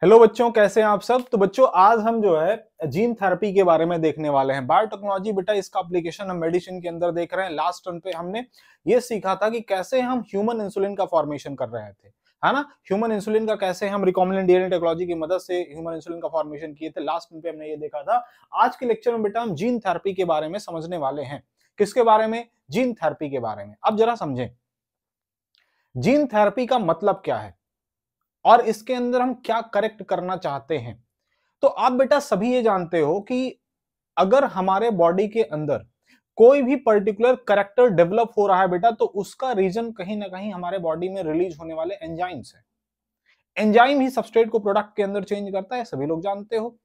Hello बच्चों, कैसे हैं आप सब। तो बच्चों आज हम जो है जीन थेरेपी के बारे में देखने वाले हैं। बायोटेक्नोलॉजी बेटा इसका एप्लीकेशन हम मेडिसिन के अंदर देख रहे हैं। लास्ट टर्न पे हमने ये सीखा था कि कैसे हम ह्यूमन इंसुलिन का फॉर्मेशन कर रहे थे, है ना। ह्यूमन इंसुलिन का कैसे हम रिकॉम्बिनेंट डीएनए टेक्नोलॉजी की मदद से ह्यूमन इंसुलिन का फॉर्मेशन किए थे। लास्ट टर्न पे हमने ये देखा था। आज के लेक्चर में बेटा हम जीन थेरेपी के बारे में समझने वाले हैं। किसके बारे में? जीन थेरेपी के बारे में। अब जरा समझें जीन थेरेपी का मतलब क्या है और इसके अंदर हम क्या करेक्ट करना चाहते हैं। तो आप बेटा सभी ये जानते हो कि अगर हमारे बॉडी के अंदर कोई भी पर्टिकुलर करेक्टर डेवलप हो रहा है बेटा, तो उसका रीजन कहीं ना कहीं हमारे बॉडी में रिलीज होने वाले एंजाइम्स है। एंजाइम ही सबस्ट्रेट को प्रोडक्ट के अंदर चेंज करता है, सभी लोग जानते हो।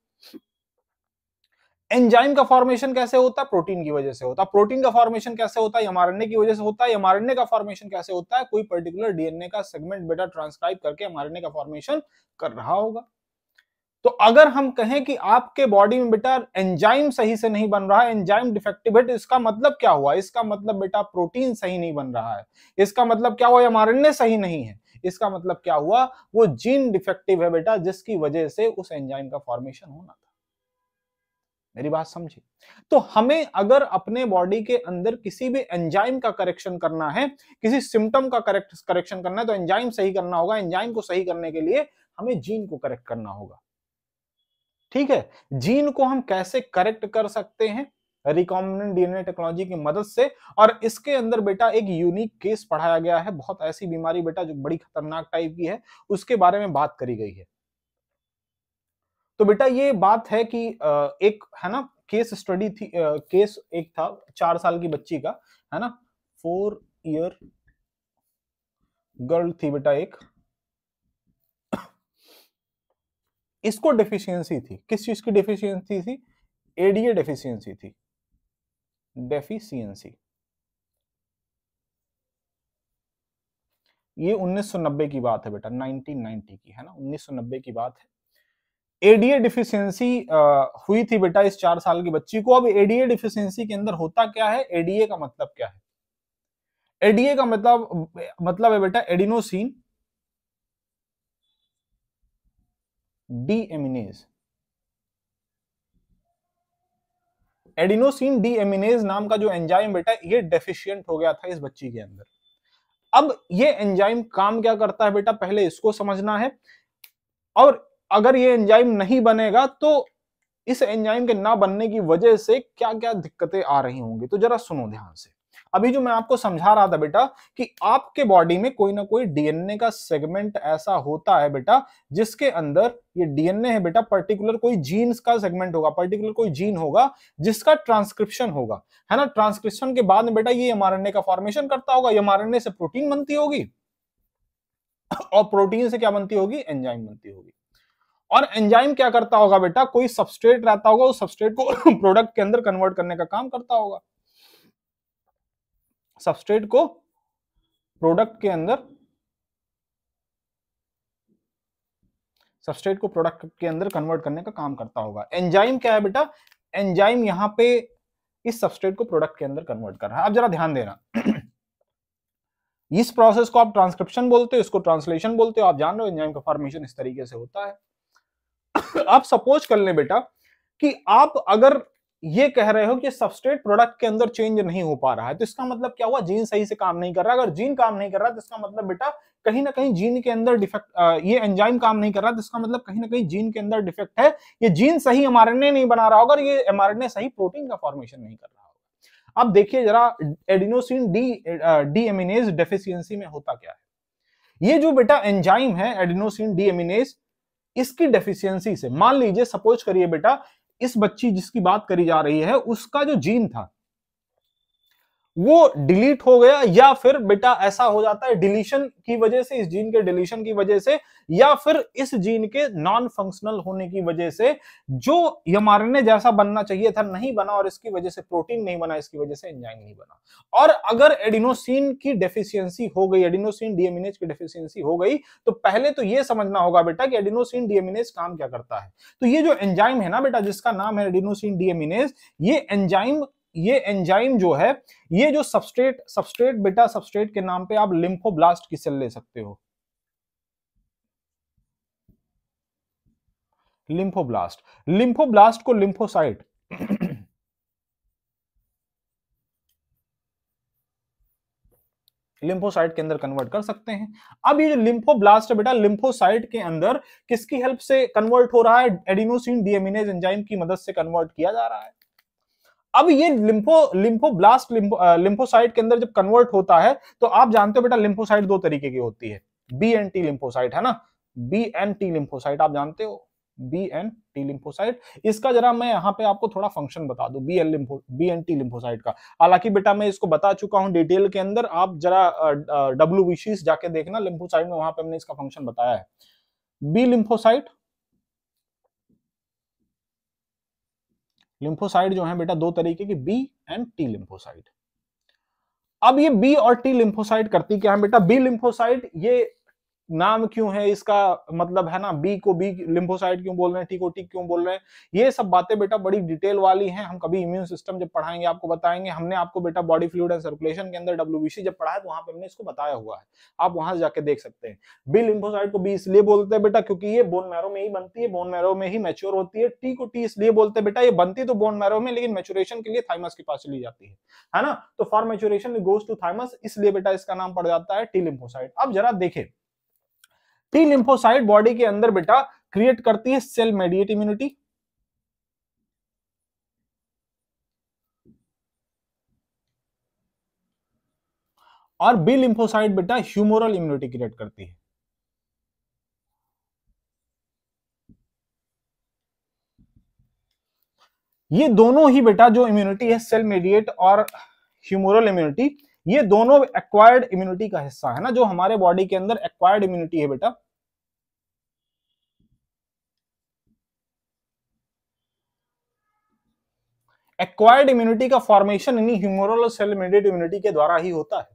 एंजाइम का फॉर्मेशन कैसे होता है? प्रोटीन की वजह से होता है। प्रोटीन का फॉर्मेशन कैसे होता है? एमआरएनए की वजह से होता है। एमआरएनए का फॉर्मेशन कैसे होता है? कोई पर्टिकुलर डीएनए का सेगमेंट बेटा ट्रांसक्राइब करके एमआरएनए का फॉर्मेशन कर रहा होगा। तो अगर हम कहें कि आपके बॉडी में बेटा एंजाइम सही से नहीं बन रहा है, एंजाइम डिफेक्टिव है, तो इसका मतलब क्या हुआ? इसका मतलब बेटा प्रोटीन सही नहीं बन रहा है। इसका मतलब क्या हुआ? एमआरएनए सही नहीं है। इसका मतलब क्या हुआ? वो जीन डिफेक्टिव है बेटा, जिसकी वजह से उस एंजाइम का फॉर्मेशन होना था। मेरी बात समझी? तो हमें अगर अपने बॉडी के अंदर किसी भी एंजाइम का करेक्शन करना है, किसी सिम्टम का करेक्शन करना है, तो एंजाइम सही करना होगा। एंजाइम को सही करने के लिए हमें जीन को करेक्ट करना होगा। ठीक है, जीन को हम कैसे करेक्ट कर सकते हैं? रिकॉम्बिनेंट डीएनए टेक्नोलॉजी की मदद से। और इसके अंदर बेटा एक यूनिक केस पढ़ाया गया है। बहुत ऐसी बीमारी बेटा जो बड़ी खतरनाक टाइप की है, उसके बारे में बात करी गई है। तो बेटा ये बात है कि एक है ना केस स्टडी थी, केस एक था 4 साल की बच्ची का, है ना। 4 ईयर गर्ल थी बेटा एक। इसको डेफिशिएंसी थी। किस चीज की डेफिशिएंसी थी? एडीए डेफिशिएंसी थी। डेफिशिएंसी ये 1990 की बात है बेटा, 1990 की, है ना। 1990 की बात है। एडीए डिफिशियंसी हुई थी बेटा इस 4 साल की बच्ची को। अब एडीए डिफिशियंसी के अंदर होता क्या है? एडीए का मतलब क्या है? एडीए का मतलब है बेटा एडिनोसिन डीएमिनेज। एडिनोसिन डीएमिनेज नाम का जो एंजाइम बेटा, ये डेफिशिएंट हो गया था इस बच्ची के अंदर। अब ये एंजाइम काम क्या करता है बेटा, पहले इसको समझना है। और अगर ये एंजाइम नहीं बनेगा तो इस एंजाइम के ना बनने की वजह से क्या क्या दिक्कतें आ रही होंगी। तो जरा सुनो ध्यान से। अभी जो मैं आपको समझा रहा था बेटा कि आपके बॉडी में कोई ना कोई डीएनए का सेगमेंट ऐसा होता है बेटा, जिसके अंदर ये डीएनए है बेटा, पर्टिकुलर कोई जीन्स का सेगमेंट होगा, पर्टिकुलर कोई जीन होगा जिसका ट्रांसक्रिप्शन होगा, है ना। ट्रांसक्रिप्शन के बाद में बेटा ये एमआरएनए का फॉर्मेशन करता होगा। एमआरएनए से प्रोटीन बनती होगी और प्रोटीन से क्या बनती होगी? एंजाइम बनती होगी। और एंजाइम क्या करता होगा बेटा? कोई सबस्ट्रेट रहता होगा, उस सबस्ट्रेट को प्रोडक्ट के अंदर कन्वर्ट करने का काम करता होगा। सबस्ट्रेट को प्रोडक्ट के अंदर सबस्ट्रेट को प्रोडक्ट के अंदर कन्वर्ट करने का काम करता होगा। एंजाइम क्या है बेटा? एंजाइम यहां पे इस सबस्ट्रेट को प्रोडक्ट के अंदर कन्वर्ट कर रहा है। अब जरा ध्यान देना इस प्रोसेस को आप ट्रांसक्रिप्शन बोलते हो, इसको ट्रांसलेशन बोलते हो। आप जान रहे हो एंजाइम का फॉर्मेशन इस तरीके से होता है। आप सपोज कर लें बेटा कि आप अगर ये कह रहे हो कि सबस्ट्रेट प्रोडक्ट के अंदर चेंज नहीं हो पा रहा है, तो इसका मतलब क्या हुआ? जीन सही से काम नहीं कर रहा। अगर जीन काम नहीं कर रहा तो इसका मतलब बेटा कहीं ना कहीं जीन के अंदर डिफेक्ट, ये एंजाइम काम नहीं कर रहा तो इसका मतलब कहीं ना कहीं जीन के अंदर डिफेक्ट है। ये जीन सही एमआरएनए नहीं बना रहा होगा और ये एमआरएनए सही प्रोटीन का फॉर्मेशन नहीं कर रहा होगा। अब देखिए जरा एडिनोसिन डीएमिनेज डेफिशिएंसी में होता क्या है। ये जो बेटा एंजाइम है एडिनोसिन डीएमिनेज, इसकी डेफिशिएंसी से, मान लीजिए सपोज करिए बेटा इस बच्ची जिसकी बात करी जा रही है उसका जो जीन था वो डिलीट हो गया, या फिर बेटा ऐसा हो जाता है डिलीशन की वजह से, इस जीन के डिलीशन की वजह से, या फिर इस जीन के नॉन फंक्शनल होने की वजह से जो एमआरएनए जैसा बनना चाहिए था नहीं बना, और इसकी वजह से प्रोटीन नहीं बना, इसकी वजह से एंजाइम नहीं बना। और अगर एडिनोसिन की डेफिशिएंसी हो गई, एडिनोसिन डीएमिनेज की डेफिशिएंसी हो गई, तो पहले तो यह समझना होगा बेटा कि एडिनोसिन डीएमिनेज काम क्या करता है। तो ये जो एंजाइम है ना बेटा, जिसका नाम है एडिनोसिन डीएमिनेज, ये एंजाइम जो है, ये जो सबस्ट्रेट बेटा, सबस्ट्रेट के नाम पे आप लिम्फोब्लास्ट की सेल ले सकते हो। लिम्फोब्लास्ट, लिम्फोब्लास्ट को लिम्फोसाइट लिम्फोसाइट के अंदर कन्वर्ट कर सकते हैं। अब ये जो लिम्फोब्लास्ट है बेटा, लिम्फोसाइट के अंदर किसकी हेल्प से कन्वर्ट हो रहा है? एडिनोसिन डीएमिनेज एंजाइम की मदद से कन्वर्ट किया जा रहा है। अब ये लिम्फोब्लास्ट लिम्फोसाइट के अंदर जब कन्वर्ट होता है तो आप जानते हो बेटा लिम्फोसाइट दो तरीके की होती है, बी एंड टी लिम्फोसाइट, है ना, बी एंड टी लिम्फोसाइट आप जानते हो, बी एंड टी लिम्फोसाइट। इसका जरा मैं यहाँ पे आपको थोड़ा फंक्शन बता दूं बी एंड टी लिम्फोसाइट का। हालांकि बेटा मैं इसको बता चुका हूं डिटेल के अंदर, आप जरा WBCs जाके देखना लिम्फोसाइट में, वहां पे हमने इसका फंक्शन बताया है। बी लिम्फोसाइट, लिम्फोसाइट जो है बेटा दो तरीके की, बी एंड टी लिम्फोसाइट। अब ये बी और टी लिम्फोसाइट करती क्या है बेटा? बी लिम्फोसाइट, ये नाम क्यों है इसका, मतलब है ना, बी को बी लिम्फोसाइट क्यों बोल रहे हैं, टी को टी क्यों बोल रहे हैं, ये सब बातें बेटा बड़ी डिटेल वाली हैं। हम कभी इम्यून सिस्टम जब पढ़ाएंगे आपको बताएंगे। हमने आपको बेटा बॉडी फ्लूइड एंड सर्कुलेशन के अंदर WBC जब पढ़ा है तो वहां पे हमने इसको बताया हुआ है, आप वहां से जाके देख सकते हैं। बी लिम्फोसाइट को बी इसलिए बोलते हैं बेटा क्योंकि ये बोन मैरो में ही बनती है, बोन मैरो में ही मैच्योर होती है। टी को टी इसलिए बोलते हैं बेटा, ये बनती तो बोन मैरो में, लेकिन मैच्योरेशन के लिए थाइमस के पास चली जाती है ना, तो for maturation goes to thymus, इसलिए बेटा इसका नाम पड़ जाता है टी लिम्फोसाइट। अब जरा देखें, टी लिम्फोसाइट बॉडी के अंदर बेटा क्रिएट करती है सेल मेडिएट इम्यूनिटी, और बी लिम्फोसाइट बेटा ह्यूमोरल इम्यूनिटी क्रिएट करती है। ये दोनों ही बेटा जो इम्यूनिटी है, सेल मेडिएट और ह्यूमोरल इम्यूनिटी, ये दोनों एक्वायर्ड इम्यूनिटी का हिस्सा है ना, जो हमारे बॉडी के अंदर एक्वायर्ड इम्यूनिटी है बेटा, एक्वायर्ड इम्यूनिटी का फॉर्मेशन इन्हीं ह्यूमोरल और सेल मेडिएट इम्यूनिटी के द्वारा ही होता है।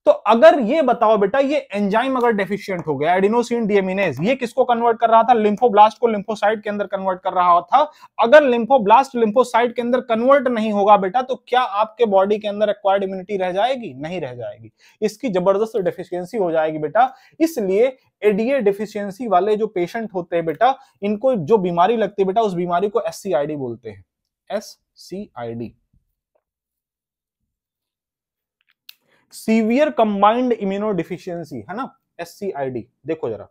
तो अगर ये बताओ बेटा, ये एंजाइम अगर डेफिशिएंट हो गया, एडिनोसिन डीएमिनेज, ये किसको कन्वर्ट कर रहा था? लिम्फोब्लास्ट को लिम्फोसाइट के अंदर कन्वर्ट कर रहा था। अगर लिम्फोब्लास्ट लिम्फोसाइट के अंदर कन्वर्ट नहीं होगा बेटा, तो क्या आपके बॉडी के अंदर एक्वायर्ड इम्यूनिटी रह जाएगी? नहीं रह जाएगी, इसकी जबरदस्त डेफिशिएंसी हो जाएगी बेटा। इसलिए एडीए डेफिशिएंसी वाले जो पेशेंट होते हैं बेटा, इनको जो बीमारी लगती है बेटा, उस बीमारी को SCID बोलते हैं, SCID, severe combined immuno deficiency, है ना, SCID। देखो जरा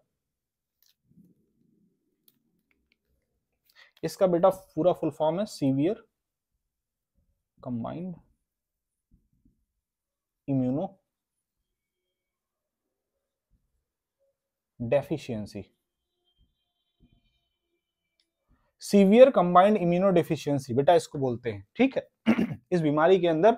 इसका बेटा पूरा फुल फॉर्म है severe combined immuno deficiency, severe combined immuno deficiency बेटा इसको बोलते हैं, ठीक है। इस बीमारी के अंदर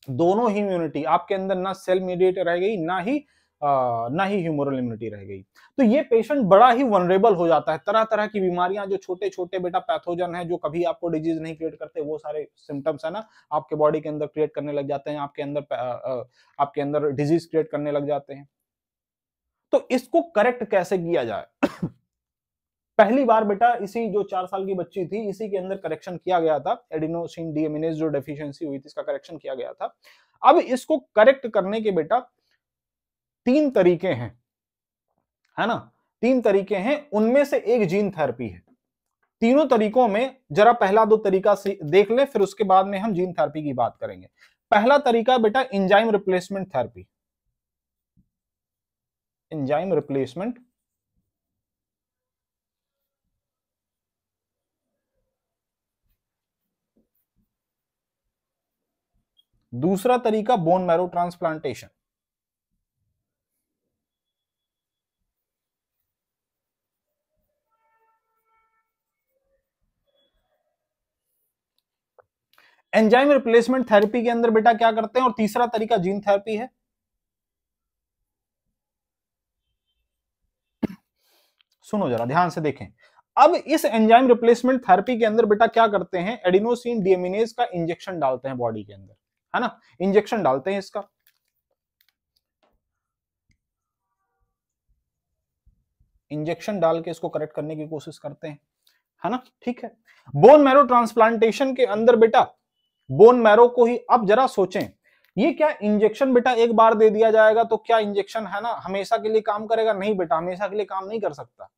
दोनों ही इम्यूनिटी आपके अंदर, ना सेल मेडिएट रह गई, ना ही ह्यूमोरल इम्यूनिटी रह गई। तो ये पेशेंट बड़ा ही वनरेबल हो जाता है। तरह तरह की बीमारियां, जो छोटे छोटे बेटा पैथोजन है, जो कभी आपको डिजीज नहीं क्रिएट करते, वो सारे सिम्टम्स है ना आपके बॉडी के अंदर क्रिएट करने लग जाते हैं, आपके अंदर डिजीज क्रिएट करने लग जाते हैं। तो इसको करेक्ट कैसे किया जाए? पहली बार बेटा इसी जो 4 साल की बच्ची थी, इसी के अंदर करेक्शन किया गया था, एडिनोसिन डीएमिनेज जो डेफिशिएंसी हुई थी, इसका करेक्शन किया गया था। अब इसको करेक्ट करने के बेटा 3 तरीके हैं, है ना, 3 तरीके हैं, उनमें से एक जीन थेरेपी है। तीनों तरीकों में जरा पहला 2 तरीका से देख ले, फिर उसके बाद में हम जीन थेरेपी की बात करेंगे। पहला तरीका बेटा enzyme replacement therapy, enzyme replacement. दूसरा तरीका bone marrow transplantation. Enzyme replacement therapy के अंदर बेटा क्या करते हैं, और तीसरा तरीका जीन थेरेपी है। सुनो जरा ध्यान से देखें। अब इस एंजाइम रिप्लेसमेंट थेरेपी के अंदर बेटा क्या करते हैं, एडिनोसिन डीएमिनेज का इंजेक्शन डालते हैं बॉडी के अंदर, है ना, इंजेक्शन डालते हैं इसका। इंजेक्शन डाल के इसको करेक्ट करने की कोशिश करते हैं, है ना, ठीक है। बोन मैरो ट्रांसप्लांटेशन के अंदर बेटा बोन मैरो को ही, अब जरा सोचें, ये क्या इंजेक्शन बेटा एक बार दे दिया जाएगा तो क्या इंजेक्शन है ना हमेशा के लिए काम करेगा? नहीं बेटा, हमेशा के लिए काम नहीं कर सकता।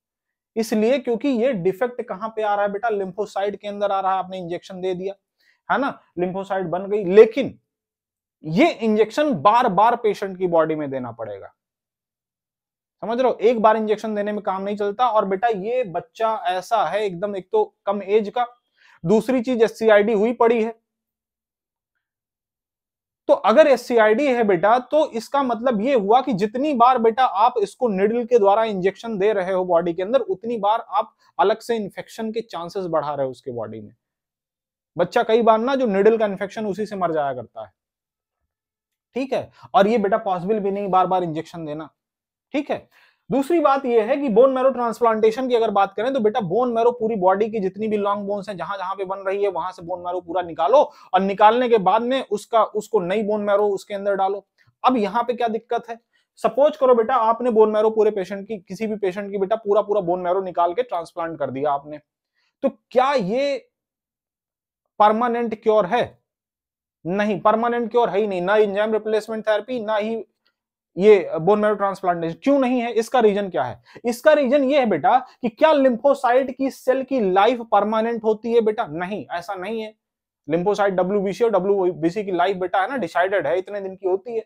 इसलिए क्योंकि ये डिफेक्ट कहां पे आ रहा है बेटा, लिम्फोसाइट के अंदर आ रहा है। आपने इंजेक्शन दे दिया है ना, लिम्फोसाइट बन गई, लेकिन ये इंजेक्शन बार बार पेशेंट की बॉडी में देना पड़ेगा। समझ रहे हो, एक बार इंजेक्शन देने में काम नहीं चलता। और बेटा ये बच्चा ऐसा है एकदम, एक तो कम एज का, दूसरी चीज एससीआईडी हुई पड़ी है। तो अगर एससीआईडी है बेटा, तो इसका मतलब ये हुआ कि जितनी बार बेटा आप इसको निडल के द्वारा इंजेक्शन दे रहे हो बॉडी के अंदर, उतनी बार आप अलग से इन्फेक्शन के चांसेस बढ़ा रहे हो उसके बॉडी में। बच्चा कई बार ना जो निडल का इन्फेक्शन उसी से मर जाया करता है। ठीक है, और ये बेटा पॉसिबल भी नहीं बार बार इंजेक्शन देना। ठीक है, दूसरी बात यह है कि बोन मैरो ट्रांसप्लांटेशन की अगर बात करें तो बेटा बोन मैरो पूरी बॉडी की जितनी भी लॉन्ग बोन्स हैं, जहां जहां पे बन रही है वहां से बोन मैरो पूरा निकालो, और निकालने के बाद में उसको नई बोन मैरो उसके अंदर डालो। अब यहां पे क्या दिक्कत है, सपोज करो बेटा आपने बोन मैरो पूरे पेशेंट की, किसी भी पेशेंट की बेटा पूरा पूरा बोन मैरो निकाल के ट्रांसप्लांट कर दिया आपने, तो क्या ये परमानेंट क्योर है? नहीं, परमानेंट क्योर है ही नहीं, ना एंजाइम रिप्लेसमेंट थेरेपी, ना ही ये बोन मैरो ट्रांसप्लांटेशन। क्यों नहीं है, इसका रीजन क्या है? इसका रीजन ये है बेटा कि क्या लिम्फोसाइट की सेल की लाइफ परमानेंट होती है बेटा? नहीं, ऐसा नहीं है। लिम्फोसाइट डब्ल्यूबीसी और डब्ल्यूबीसी की लाइफ बेटा है ना डिसाइडेड है, इतने दिन की होती है।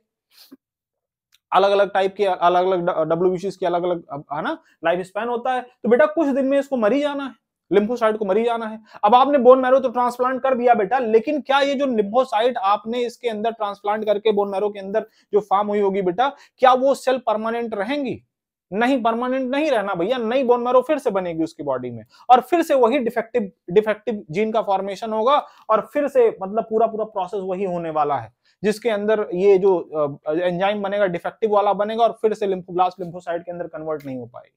अलग अलग टाइप के अलग अलग डब्ल्यूबीसी की अलग अलग है ना लाइफ स्पैन होता है। तो बेटा कुछ दिन में इसको मरी जाना है, लिम्फोसाइट को मरी जाना है। अब आपने बोन मैरो तो ट्रांसप्लांट कर दिया बेटा, लेकिन क्या ये जो लिम्फोसाइट आपने इसके अंदर ट्रांसप्लांट करके बोन मैरो के अंदर जो फॉर्म हुई होगी बेटा, क्या वो सेल परमानेंट रहेंगी? नहीं, परमानेंट नहीं रहना भैया। नई बोन मैरो फिर से बनेगी उसकी बॉडी में, और फिर से वही डिफेक्टिव जीन का फॉर्मेशन होगा, और फिर से मतलब पूरा पूरा प्रोसेस वही होने वाला है, जिसके अंदर ये जो एंजाइम बनेगा डिफेक्टिव वाला बनेगा, और फिर से लिम्फोब्लास्ट लिम्फोसाइट के अंदर कन्वर्ट नहीं हो पाएगी।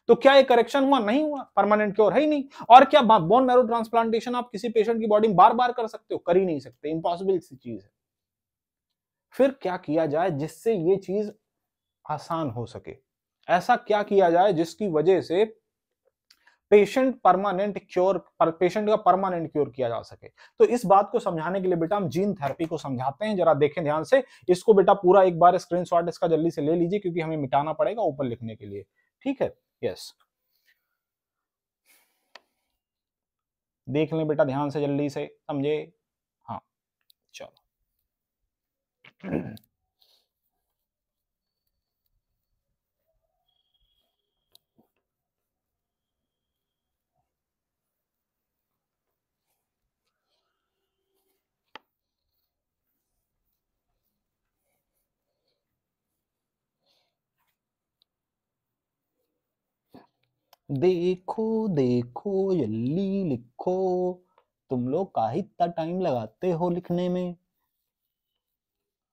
तो क्या ये करेक्शन हुआ? नहीं हुआ, परमानेंट क्योर है ही नहीं। और क्या बोन मैरो ट्रांसप्लांटेशन आप किसी पेशेंट की बॉडी में बार बार कर सकते हो? कर ही नहीं सकते, इम्पॉसिबल सी चीज है। फिर क्या किया जाए जिससे ये चीज आसान हो सके? ऐसा क्या किया जाए जिसकी वजह से पेशेंट का परमानेंट क्योर किया जा सके? तो इस बात को समझाने के लिए बेटा हम जीन थेरेपी को समझाते हैं। जरा देखें ध्यान से इसको बेटा, पूरा एक बार स्क्रीनशॉट इसका जल्दी से ले लीजिए, क्योंकि हमें मिटाना पड़ेगा ऊपर लिखने के लिए। ठीक है, यस, देख लें बेटा ध्यान से, जल्दी से समझे। हाँ, चलो। देखो देखो जल्दी लिखो, तुम लोग काहे इतना टाइम लगाते हो लिखने में?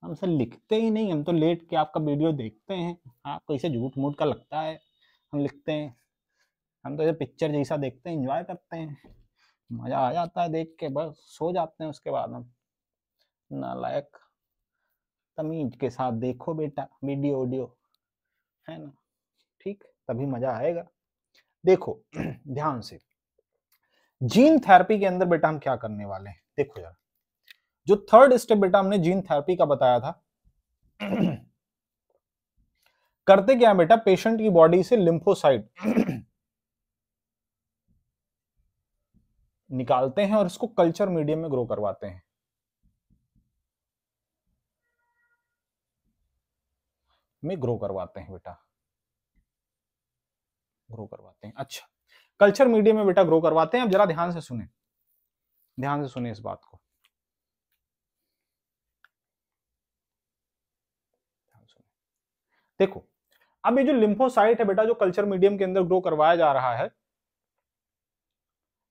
हम सब लिखते ही नहीं, हम तो लेट के आपका वीडियो देखते हैं। आपको इसे झूठ मूठ का लगता है हम लिखते हैं? हम तो ये पिक्चर जैसा देखते हैं, एंजॉय करते हैं, मजा आ जाता है देख के, बस सो जाते हैं उसके बाद हम। नालायक, तमीज के साथ देखो बेटा वीडियो ऑडियो, है ना? ठीक, तभी मजा आएगा। देखो ध्यान से, जीन थेरेपी के अंदर बेटा हम क्या करने वाले हैं, देखो यार, जो थर्ड स्टेप बेटा हमने जीन थेरेपी का बताया था, करते क्या है बेटा, पेशेंट की बॉडी से लिम्फोसाइट निकालते हैं और इसको कल्चर मीडियम में ग्रो करवाते हैं। ग्रो करवाते हैं बेटा, ग्रो करवाते हैं। अच्छा, कल्चर मीडियम में बेटा ग्रो करवाते हैं। अब जरा ध्यान से सुने, ध्यान से सुने इस बात को, ध्यान सुने। देखो, अब ये जो लिम्फोसाइट है बेटा, जो कल्चर मीडियम के अंदर ग्रो करवाया जा रहा है,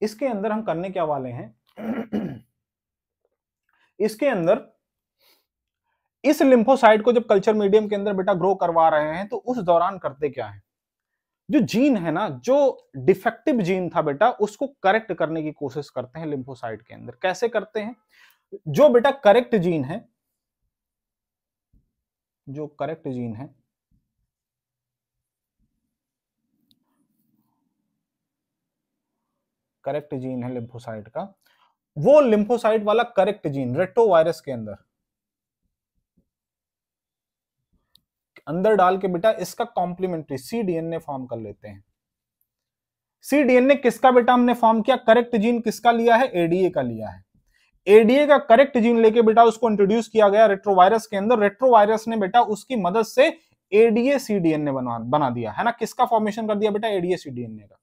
इसके अंदर हम करने क्या वाले हैं इसके अंदर इस लिम्फोसाइट को जब कल्चर मीडियम के अंदर बेटा ग्रो करवा रहे हैं, तो उस दौरान करते क्या है, जो जीन है ना, जो डिफेक्टिव जीन था बेटा, उसको करेक्ट करने की कोशिश करते हैं लिम्फोसाइट के अंदर। कैसे करते हैं? जो बेटा करेक्ट जीन है, जो करेक्ट जीन है, करेक्ट जीन है लिम्फोसाइट का, वो लिम्फोसाइट वाला करेक्ट जीन रेट्रोवायरस के अंदर डाल के बेटा इसका कॉम्प्लीमेंट्री cDNA फॉर्म कर लेते हैं। cDNA किसका बेटा हमने फॉर्म किया, करेक्ट जीन किसका लिया है, एडीए का लिया है। एडीए का करेक्ट जीन लेके बेटा उसको इंट्रोड्यूस किया गया रेट्रोवायरस के अंदर। रेट्रोवायरस ने बेटा उसकी मदद से एडीए सीडीएनए बना दिया है ना। किसका फॉर्मेशन कर दिया बेटा, एडीए सीडीएनए का।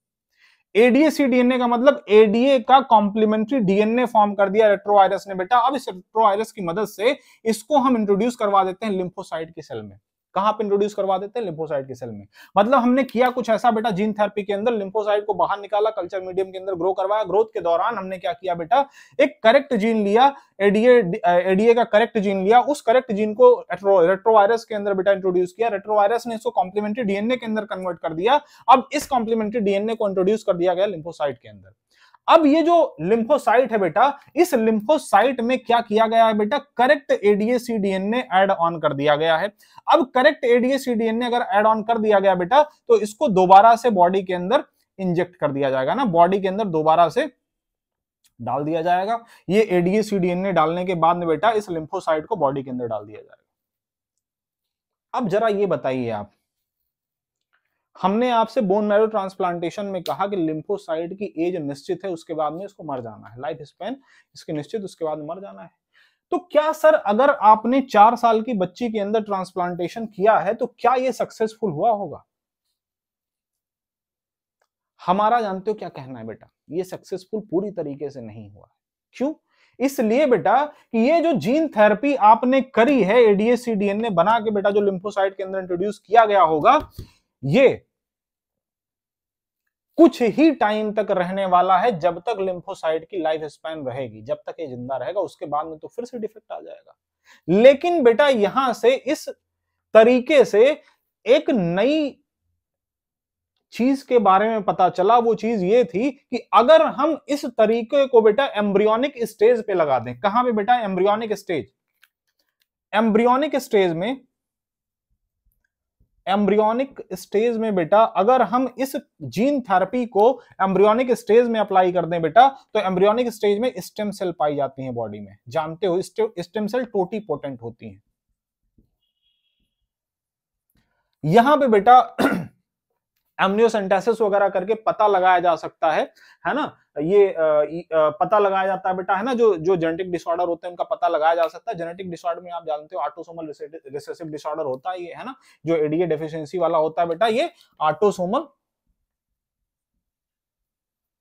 एडीए सीडीएनए का मतलब एडीए का कॉम्प्लीमेंट्री डीएनए फॉर्म कर दिया रेट्रोवायरस ने बेटा। अब इस रेट्रोवायरस की मदद से इसको हम इंट्रोड्यूस करवा देते हैं लिम्फोसाइट की सेल में। कहां पे इंट्रोड्यूस करवा देते हैं, लिम्फोसाइट की सेल में। मतलब हमने किया कुछ ऐसा बेटा, जीन थेरेपी के अंदर लिम्फोसाइट को बाहर निकाला, कल्चर मीडियम के अंदर ग्रो करवाया। ग्रोथ के दौरान हमने क्या किया बेटा, एक करेक्ट जीन लिया, एडीए का करेक्ट जीन लिया, उस करेक्ट जीन को रेट्रोवायरस के अंदर बेटा इंट्रोड्यूस किया। रेट्रोवायरस ने इसको कॉम्प्लीमेंट्री डीएनए के अंदर कन्वर्ट कर दिया। अब इस कॉम्प्लीमेंट्री डीएनए को इंट्रोड्यूस कर दिया गया लिम्फोसाइट के अंदर। अब ये जो लिम्फोसाइट है बेटा, इस लिम्फोसाइट में क्या किया गया है बेटा, correct ADA DNA add on कर दिया गया है। अब करेक्ट एडीए डीएनए अगर ऐड ऑन कर दिया गया बेटा, तो इसको दोबारा से बॉडी के अंदर इंजेक्ट कर दिया जाएगा ना, बॉडी के अंदर दोबारा से डाल दिया जाएगा। ये एडीए डीएनए डालने के बाद में बेटा इस लिम्फोसाइट को बॉडी के अंदर डाल दिया जाएगा। अब जरा ये बताइए आप, हमने आपसे बोन मैरो ट्रांसप्लांटेशन में कहा कि लिम्फोसाइट की एज निश्चित है, उसके बाद में इसको मर जाना है, लाइफ स्पैन इसकी निश्चित, उसके बाद मर जाना है। तो क्या सर अगर आपने 4 साल की बच्ची के अंदर ट्रांसप्लांटेशन किया है तो क्या ये सक्सेसफुल हुआ होगा? हमारा जानते हो क्या कहना है बेटा, ये सक्सेसफुल पूरी तरीके से नहीं हुआ। क्यों? इसलिए बेटा कि ये जो जीन थेरेपी आपने करी है, एडीए डीएनए बना के बेटा जो लिम्फोसाइट के अंदर इंट्रोड्यूस किया गया होगा, ये कुछ ही टाइम तक रहने वाला है, जब तक लिम्फोसाइट की लाइफ स्पैन रहेगी, जब तक ये जिंदा रहेगा, उसके बाद में तो फिर से डिफेक्ट आ जाएगा। लेकिन बेटा यहां से इस तरीके से एक नई चीज के बारे में पता चला। वो चीज ये थी कि अगर हम इस तरीके को बेटा एम्ब्रियोनिक स्टेज पे लगा दें। कहां पे बेटा, एम्ब्रियोनिक स्टेज। एम्ब्रियोनिक स्टेज में, एम्ब्रियोनिक स्टेज में बेटा अगर हम इस जीन थेरेपी को एम्ब्रियोनिक स्टेज में अप्लाई कर दें बेटा, तो एम्ब्रियोनिक स्टेज में स्टेम सेल पाई जाती हैं बॉडी में। जानते हो स्टेम सेल टोटीपोटेंट होती हैं। यहां पे बेटा एमनियोसेंटेसिस वगैरह करके पता लगाया जा सकता है ना। ये पता लगाया जाता है बेटा, है ना, जो जो जेनेटिक डिसऑर्डर होते हैं उनका पता लगाया जा सकता है। जेनेटिक डिसऑर्डर में आप जानते हो ऑटोसोमल रिसेसिव डिसऑर्डर होता है ये, है ना, जो एडीए डेफिशिएंसी वाला होता है बेटा, ये ऑटोसोमल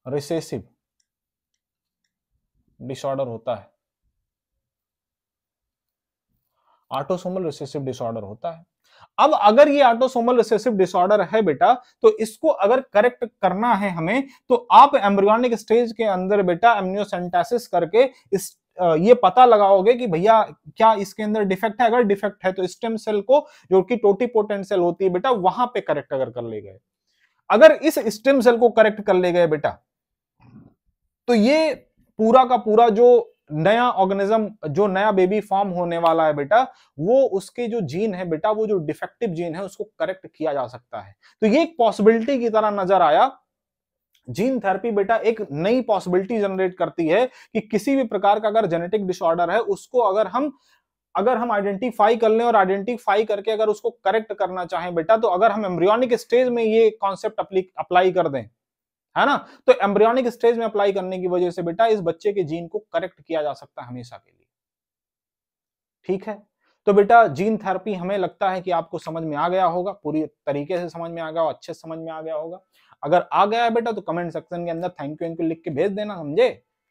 रिसेसिव डिसऑर्डर होता है। ऑटोसोमल रिसेसिव डिसऑर्डर होता है। अब अगर ये ऑटोसोमल रिसेसिव डिसऑर्डर है बेटा, तो इसको अगर करेक्ट करना है हमें, तो आप एम्ब्रियोनिक स्टेज के अंदर बेटा एमनियोसेंटेसिस करके इस ये पता लगाओगे कि भैया क्या इसके अंदर डिफेक्ट है। अगर डिफेक्ट है तो स्टेम सेल को, जो कि टोटीपोटेंट सेल होती है बेटा, वहां पे करेक्ट अगर कर ले गए, अगर इस स्टेम सेल को करेक्ट कर ले गए बेटा, तो ये पूरा का पूरा जो नया ऑर्गेनिज्म, जो नया बेबी फॉर्म होने वाला है बेटा, वो उसके जो जीन है बेटा, वो जो डिफेक्टिव जीन है उसको करेक्ट किया जा सकता है। तो ये एक पॉसिबिलिटी की तरह नजर आया। जीन थेरेपी बेटा एक नई पॉसिबिलिटी जनरेट करती है कि किसी भी प्रकार का अगर जेनेटिक डिसऑर्डर है, उसको अगर हम आइडेंटिफाई कर लें और आइडेंटिफाई करके अगर उसको करेक्ट करना चाहें बेटा, तो अगर हम एम्ब्रियोनिक स्टेज में ये कॉन्सेप्ट अप्लाई कर दें, है ना, तो एम्ब्रियोनिक स्टेज में अप्लाई करने की वजह से बेटा इस बच्चे के जीन को करेक्ट किया जा सकता है हमेशा के लिए। ठीक है, तो बेटा जीन थेरेपी हमें लगता है कि आपको समझ में आ गया होगा, पूरी तरीके से समझ में आ गया, अच्छे से समझ में आ गया होगा। अगर आ गया है बेटा तो कमेंट सेक्शन के अंदर थैंक यू लिख के भेज देना, समझे।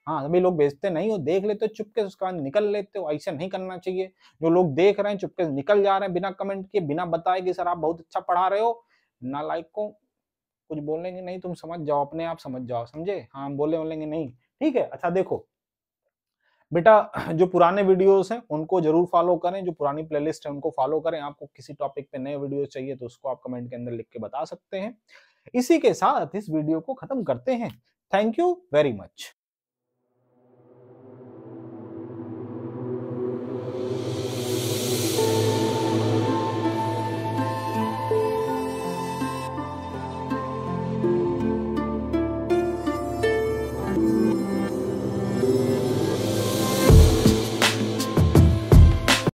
हाँ, सभी लोग भेजते नहीं हो, देख लेते हो चुपके से, उसके बाद निकल लेते हो। ऐसा नहीं करना चाहिए। जो लोग देख रहे हैं चुपके से निकल जा रहे हैं बिना कमेंट किए, बिना बताए कि सर आप बहुत अच्छा पढ़ा रहे हो, नालायक को कुछ बोलेंगे नहीं, तुम समझ जाओ, अपने आप समझ जाओ, समझे। हाँ, हम बोलेंगे नहीं, ठीक है। अच्छा देखो बेटा, जो पुराने वीडियोस हैं उनको जरूर फॉलो करें, जो पुरानी प्लेलिस्ट है उनको फॉलो करें। आपको किसी टॉपिक पे नए वीडियोस चाहिए तो उसको आप कमेंट के अंदर लिख के बता सकते हैं। इसी के साथ इस वीडियो को खत्म करते हैं। Thank you very much.